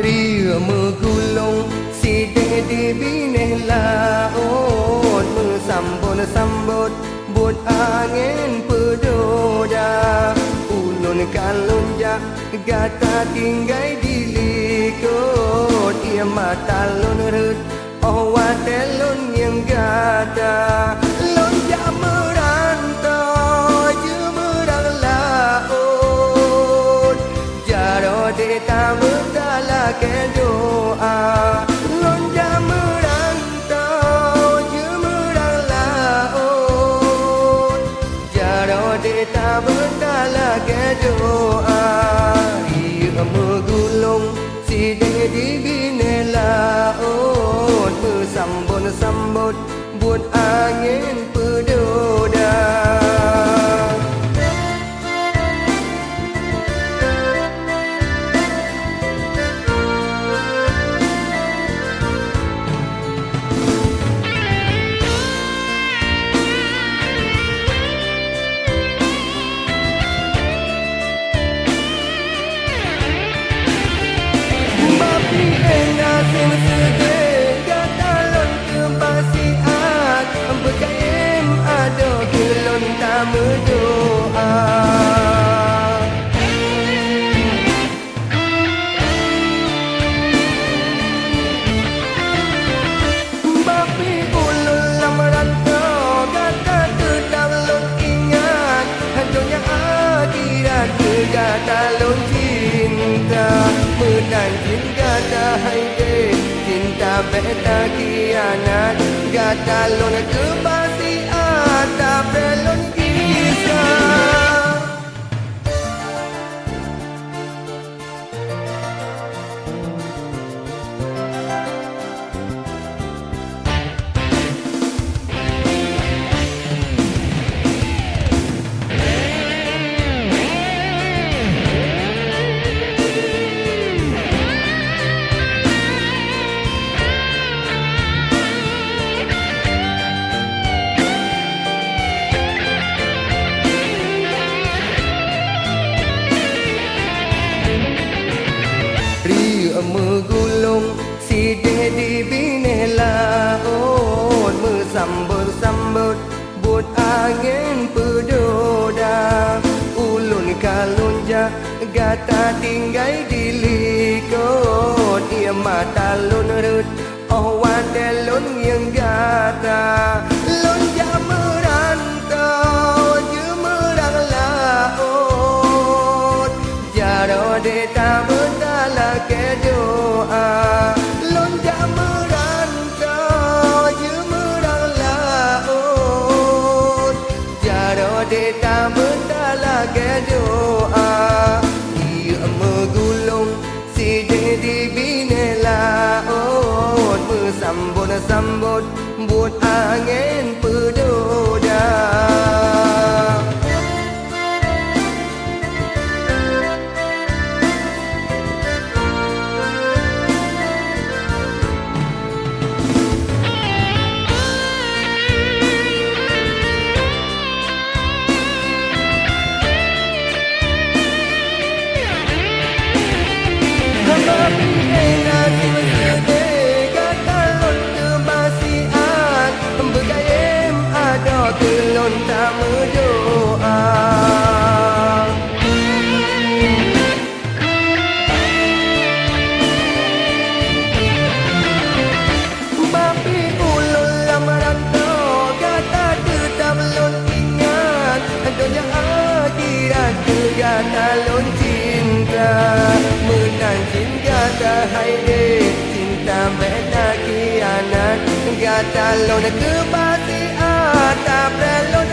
Ria megulung si dedi bineh laut Mesambut-sambut buat angin pedoda Ulun kalunjak gata tinggai dilikut Ia mata lun rut oh watelun yang gata Lonjak merantau jemerang laut Jaro deta bertala ke doa Lonjak merantau jemerang laut Jaro deta bertala ke doa Ia megulung si dedi bine laut Bersambut-sambut buat angin pedoda Bapi enak sing-sege gatalon kebasiat Berkaim ada kelon tak berdoa Bapi ulun lam rantau gata tetap lon ingat Hancunya akhirat kegatalon cinta Menang cinta haide cinta beta kianat gata lon kebasiat tak belon kisah Ria megulung si dedi bine laut Mesambut-sambut buat angin pedoda Ulun kalunjak gata tinggai dilikut Ia mata lun rut oh wadelun yang gata Lonjak merantau jemerang laut Jaro deta bertala ke doa Lonjak merantau jemerang laut Jaro deta bertala ke doa Ia megulung si dedi bine laut Bersambut-sambut buat angin pedoda Bapi enak sing-sege gatalon kebasiat Berkaim ada kelon tak berdoa Bapi ulun lam rantau gata tetap lon ingat Dunia akhirat kegatalon cinta Menang cinta haide cinta beta kianat gatalon kebasiat tak perlu